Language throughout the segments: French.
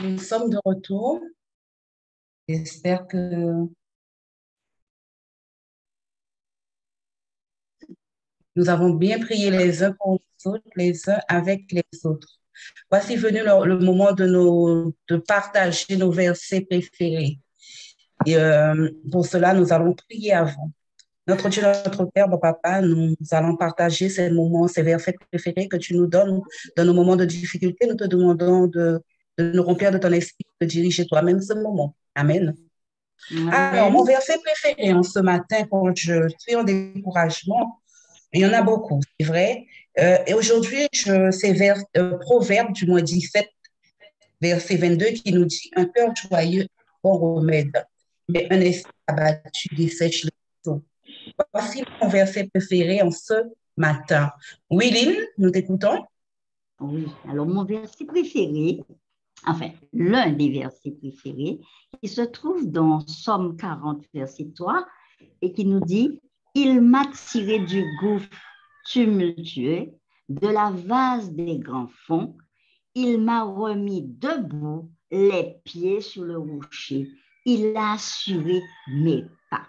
Nous sommes de retour. J'espère que nous avons bien prié les uns pour les autres, les uns avec les autres. Voici venu le moment de partager nos versets préférés. Et pour cela, nous allons prier avant. Notre Dieu, notre Père, mon Papa, nous allons partager ces moments, ces versets préférés que tu nous donnes dans nos moments de difficulté. Nous te demandons de nous remplir de ton esprit, de diriger toi-même ce moment. Amen. Alors, mon verset préféré en ce matin, quand je suis en découragement, il y en a beaucoup, c'est vrai. Et aujourd'hui, c'est Proverbe du mois 17, verset 22, qui nous dit: un cœur joyeux, un bon remède, mais un esprit abattu dessèche les eaux. Voici mon verset préféré en ce matin. Oui, Lynn, nous t'écoutons. Oui, alors mon verset préféré, enfin, l'un des versets préférés, qui se trouve dans Somme 40, verset 3, et qui nous dit: il m'a tiré du gouffre tumultueux, de la vase des grands fonds, il m'a remis debout, les pieds sur le rocher, il a assuré mes pas.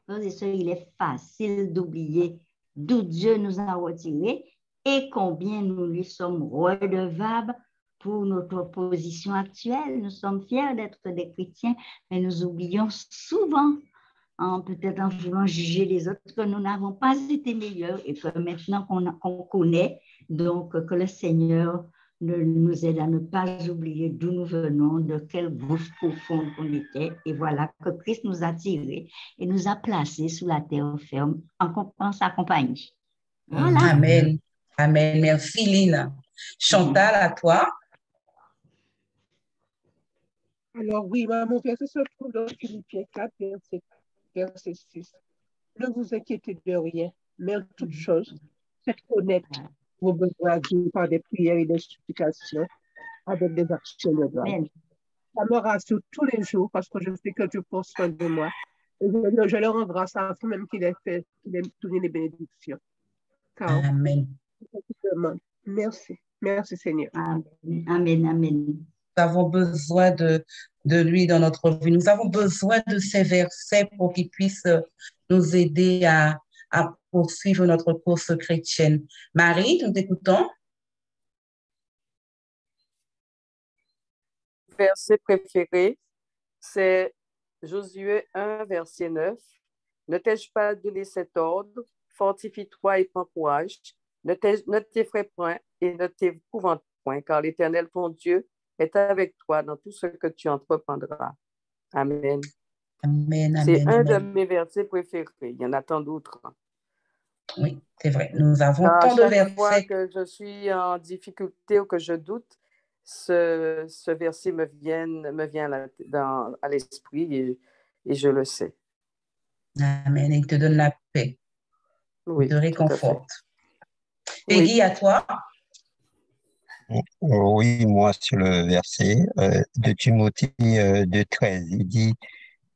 Frères et sœurs, il est facile d'oublier d'où Dieu nous a retirés et combien nous lui sommes redevables pour notre position actuelle. Nous sommes fiers d'être des chrétiens, mais nous oublions souvent, peut-être en voulant juger les autres, que nous n'avons pas été meilleurs et que maintenant qu'on connaît, donc que le Seigneur nous aide à ne pas oublier d'où nous venons, de quel gouffre profond on était. Et voilà que Christ nous a tirés et nous a placés sous la terre ferme en sa compagnie. Voilà. Amen. Amen. Merci, Lina. Chantal, à toi. Alors oui, mon verset se trouve dans Philippiens 4, verset 6. Ne vous inquiétez de rien, mais en toute chose, faites connaître vos besoins à Dieu par des prières et des supplications avec des actions de grâce. Ça me rassure tous les jours parce que je sais que Dieu prend soin de moi. Et je leur rends grâce à vous même qu'il ait donné les bénédictions. Car Amen. Merci. Merci Seigneur. Amen. Amen. Amen. Nous avons besoin de lui dans notre vie. Nous avons besoin de ces versets pour qu'ils puissent nous aider à poursuivre notre course chrétienne. Marie, nous t'écoutons. Verset préféré, c'est Josué 1, verset 9. Ne t'ai-je pas donné cet ordre? Fortifie-toi et prends courage. Ne t'effraie point et ne t'épouvante point, car l'Éternel, ton Dieu, est avec toi dans tout ce que tu entreprendras. Amen. Amen. C'est amen, un amen. de mes versets préférés. Il y en a tant d'autres. Oui, c'est vrai. Nous avons tant de Chaque versets. fois que je suis en difficulté ou que je doute, ce verset me vient à l'esprit et je le sais. Amen. Il te donne la paix. Oui, Il te réconforte. Peggy, oui. à toi. Oui, moi, sur le verset de Timothée 2,13, il dit: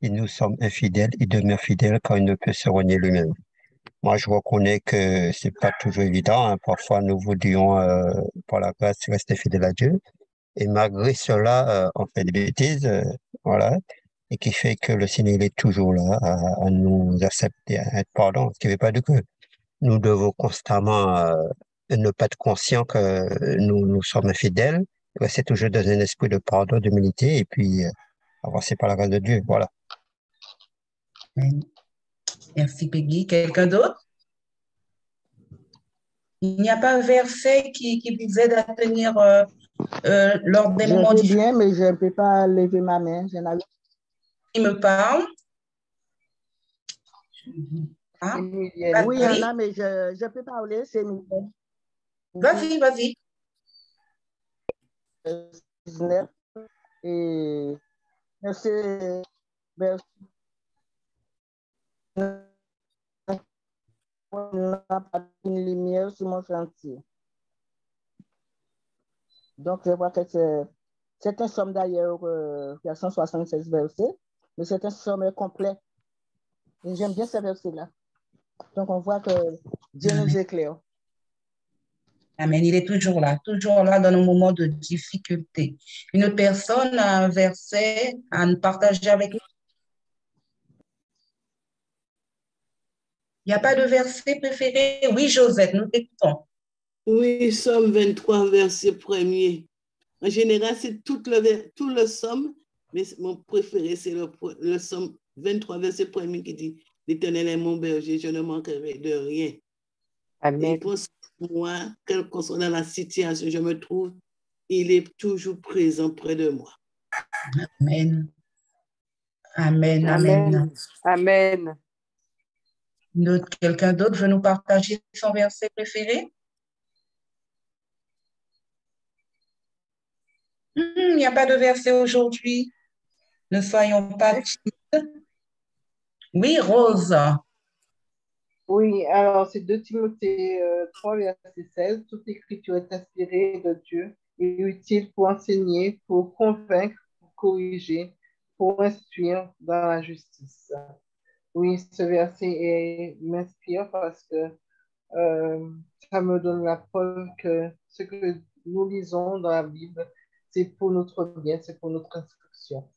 et nous sommes infidèles, il demeure fidèle car il ne peut se renier lui-même. Moi, je reconnais que c'est pas toujours évident, hein. Parfois, nous voudrions, par la grâce, rester fidèles à Dieu. Et malgré cela, on fait des bêtises, voilà. Et qui fait que le Seigneur il est toujours là à nous accepter, à être pardon. Ce qui ne veut pas dire que nous devons constamment ne pas être conscients que nous sommes infidèles. Rester toujours dans un esprit de pardon, d'humilité, et puis avancer par la grâce de Dieu. Voilà. Merci, Peggy. Quelqu'un d'autre? Il n'y a pas un verset qui vous aide à tenir lors des moments difficiles? Je vais bien, mais je ne peux pas lever ma main. Il me parle. Ah, oui, il y en a, mais je ne peux pas parler, c'est nous. Vas-y, vas-y. 19 et verset n'a pas une lumière sur mon chantier. Donc, je vois que c'est un somme d'ailleurs, il y a 176 versets, mais c'est un somme complet. Et j'aime bien ces versets-là. Donc, on voit que Dieu nous éclaire. Amen. Il est toujours là dans nos moments de difficulté. Une autre personne a un verset à nous partager avec nous. Il n'y a pas de verset préféré? Oui, Josette, nous t'écoutons. Oui, Somme 23, verset 1er. En général, c'est tout le Somme, mais mon préféré, c'est le Somme 23, verset 1er qui dit « L'Éternel est mon berger, je ne manquerai de rien. » Amen. Et pour moi, quelle que soit dans la situation je me trouve, il est toujours présent près de moi. Amen. Amen, Amen. amen. Amen. Quelqu'un d'autre veut nous partager son verset préféré? Il n'y a pas de verset aujourd'hui. Ne soyons pas timides. Oui, Rose. Oui, alors c'est 2 Timothée 3, verset 16. Toute écriture est inspirée de Dieu et utile pour enseigner, pour convaincre, pour corriger, pour instruire dans la justice. Oui, ce verset m'inspire parce que ça me donne la preuve que ce que nous lisons dans la Bible, c'est pour notre bien, c'est pour notre instruction.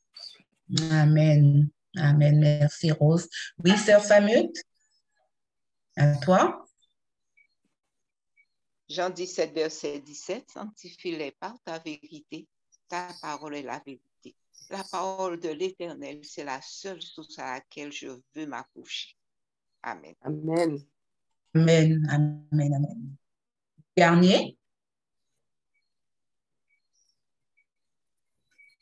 Amen. Amen. Merci, Rose. Oui, Sœur Samuel, à toi. Jean 17, verset 17, sanctifie-les par ta vérité, ta parole est la vérité. La parole de l'Éternel, c'est la seule source à laquelle je veux m'accrocher. Amen. Amen. Amen. Amen. Amen. Dernier.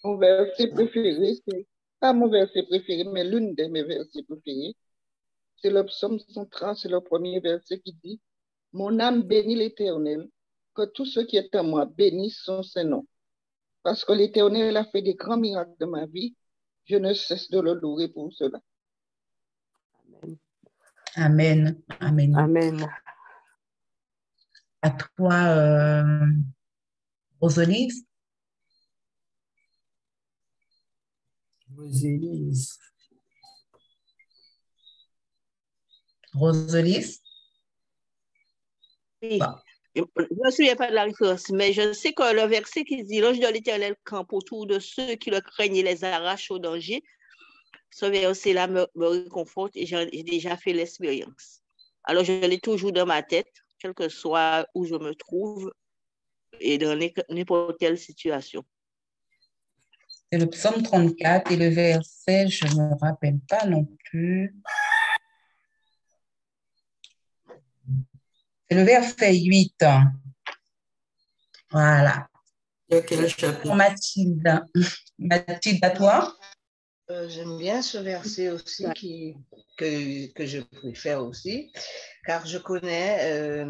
Mon verset préféré, c'est pas mon verset préféré, mais l'une de mes versets préférés. C'est le psaume 130, c'est le premier verset qui dit « Mon âme bénit l'Éternel, que tout ce qui est en moi bénisse son Saint-Nom. Parce que l'Éternel a fait des grands miracles de ma vie, je ne cesse de le louer pour cela. » Amen. Amen. Amen. À toi, Roselise. Roselise. Oui. Bon. Je ne me souviens pas de la référence, mais je sais que le verset qui dit « L'ange de l'Éternel campe autour de ceux qui le craignent et les arrache au danger », ce verset-là me réconforte et j'ai déjà fait l'expérience. Alors, je l'ai toujours dans ma tête, quel que soit où je me trouve et dans n'importe quelle situation. C'est le psaume 34 et le verset, je ne me rappelle pas non plus. C'est le verset 8. Voilà. Quel chapitre? Mathilde. Mathilde, à toi? J'aime bien ce verset aussi que je préfère aussi, car je connais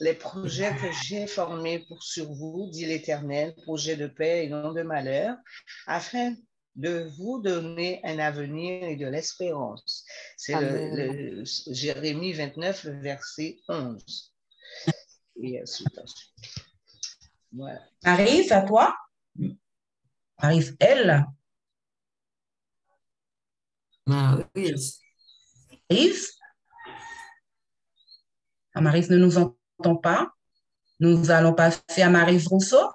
les projets que j'ai formés sur vous, dit l'Éternel, projets de paix et non de malheur, afin de vous donner un avenir et de l'espérance. C'est le Jérémie 29, le verset 11. Et ensuite. Voilà. Maryse, à toi? Maryse, elle? Maryse. Maryse? Maryse ne nous entend pas. Nous allons passer à Maryse Rousseau.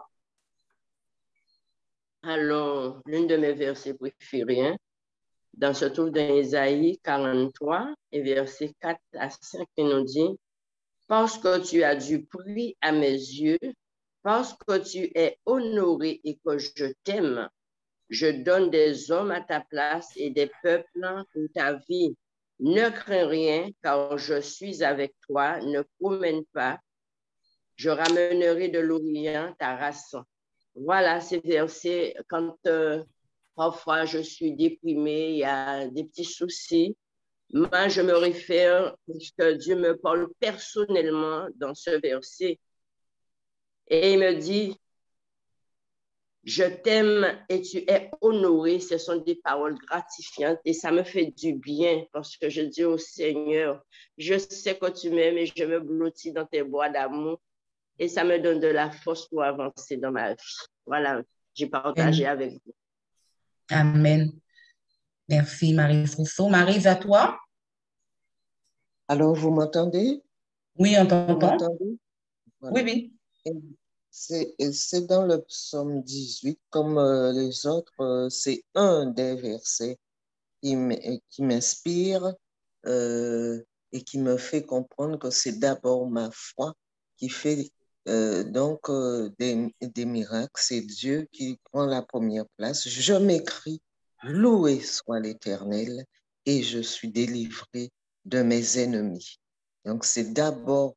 Alors, l'une de mes versets préférés, dans se trouve dans Ésaïe 43, et verset 4 à 5, qui nous dit « Parce que tu as du prix à mes yeux, parce que tu es honoré et que je t'aime, je donne des hommes à ta place et des peuples pour ta vie. Ne crains rien, car je suis avec toi. Ne promène pas. Je ramènerai de l'Orient ta race. » Voilà, ces versets, quand parfois je suis déprimée, il y a des petits soucis. Moi, je me réfère, puisque Dieu me parle personnellement dans ce verset. Et il me dit, je t'aime et tu es honoré. Ce sont des paroles gratifiantes et ça me fait du bien parce que je dis au Seigneur, je sais que tu m'aimes et je me blottis dans tes bois d'amour et ça me donne de la force pour avancer dans ma vie. Voilà, j'ai partagé avec vous. Amen. Merci, Maryse Rousseau. Maryse, à toi? Alors, vous m'entendez? Oui, on t'entend. Oui, oui. C'est dans le psaume 18, comme les autres, c'est un des versets qui m'inspire et qui me fait comprendre que c'est d'abord ma foi qui fait des miracles. C'est Dieu qui prend la première place. Je m'écris, loué soit l'Éternel, et je suis délivré de mes ennemis. Donc c'est d'abord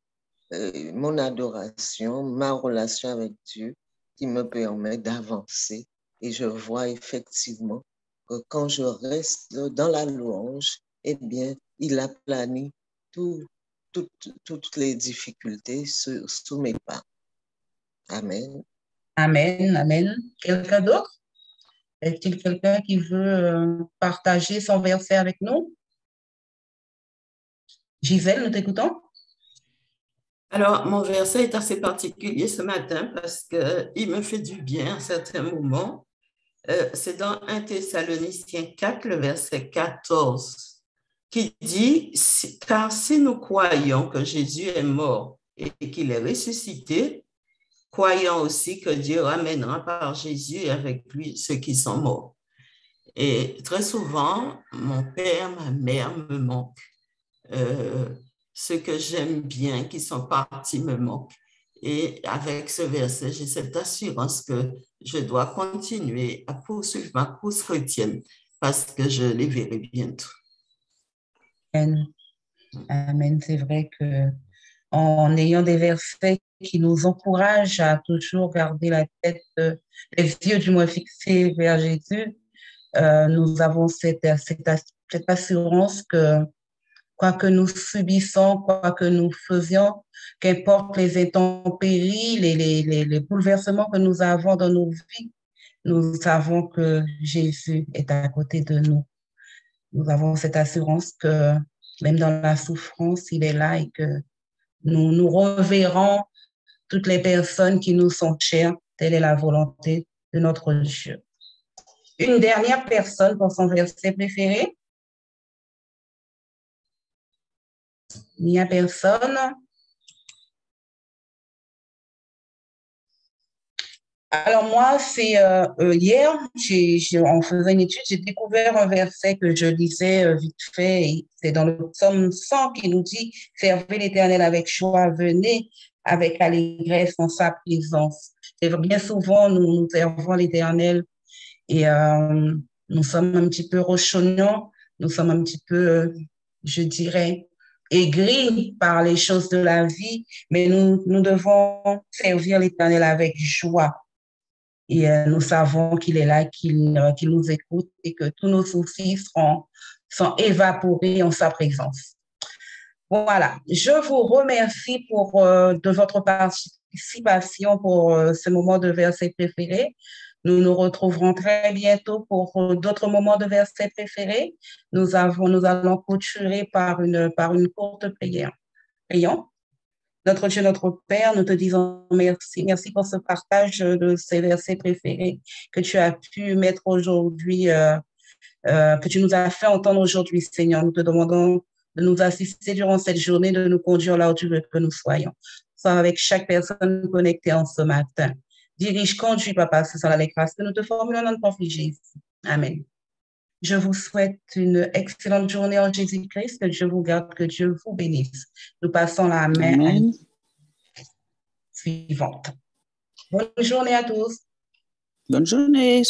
mon adoration, ma relation avec Dieu qui me permet d'avancer. Et je vois effectivement que quand je reste dans la louange, eh bien, il aplanit toutes les difficultés sous mes pas. Amen. Amen, amen. Quelqu'un d'autre? Est-il quelqu'un qui veut partager son verset avec nous? Gisèle, nous t'écoutons. Alors, mon verset est assez particulier ce matin parce qu'il me fait du bien à certains moments. C'est dans 1 Thessaloniciens 4, le verset 14, qui dit « Car si nous croyons que Jésus est mort et qu'il est ressuscité, croyons aussi que Dieu ramènera par Jésus avec lui ceux qui sont morts. » Et très souvent, mon père, ma mère me manquent. Ceux que j'aime bien, qui sont partis, me manquent. Et avec ce verset, j'ai cette assurance que je dois continuer à poursuivre ma course chrétienne parce que je les verrai bientôt. Amen. Amen. C'est vrai que en ayant des versets qui nous encouragent à toujours garder la tête, les yeux du moins fixés vers Jésus, nous avons cette assurance que quoi que nous subissons, quoi que nous faisions, qu'importe les intempéries, les bouleversements que nous avons dans nos vies, nous savons que Jésus est à côté de nous. Nous avons cette assurance que même dans la souffrance, il est là et que nous reverrons toutes les personnes qui nous sont chères. Telle est la volonté de notre Dieu. Une dernière personne pour son verset préféré. Il n'y a personne. Alors moi, c'est hier, en faisant une étude, j'ai découvert un verset que je lisais vite fait. C'est dans le psaume 100 qui nous dit « Servez l'Éternel avec joie, venez avec allégresse en sa présence. » C'est bien souvent, nous servons l'Éternel et nous sommes un petit peu rochonnants, nous sommes un petit peu, je dirais, aigris par les choses de la vie, mais nous devons servir l'Éternel avec joie. Et nous savons qu'il est là, qu'il nous écoute et que tous nos soucis sont évaporés en sa présence. Voilà, je vous remercie de votre participation pour ce moment de verset préféré. Nous nous retrouverons très bientôt pour d'autres moments de versets préférés. Nous allons clôturer par une courte prière. Prions. Notre Dieu, notre Père, nous te disons merci. Merci pour ce partage de ces versets préférés que tu as pu mettre aujourd'hui, que tu nous as fait entendre aujourd'hui, Seigneur. Nous te demandons de nous assister durant cette journée, de nous conduire là où tu veux que nous soyons. Sois avec chaque personne connectée en ce matin. Dirige, conduis, Papa, ce sont les grâces que nous te formulons dans notre nom, Jésus. Amen. Je vous souhaite une excellente journée en Jésus-Christ. Que Dieu vous garde, que Dieu vous bénisse. Nous passons la main à la suivante. Bonne journée à tous. Bonne journée.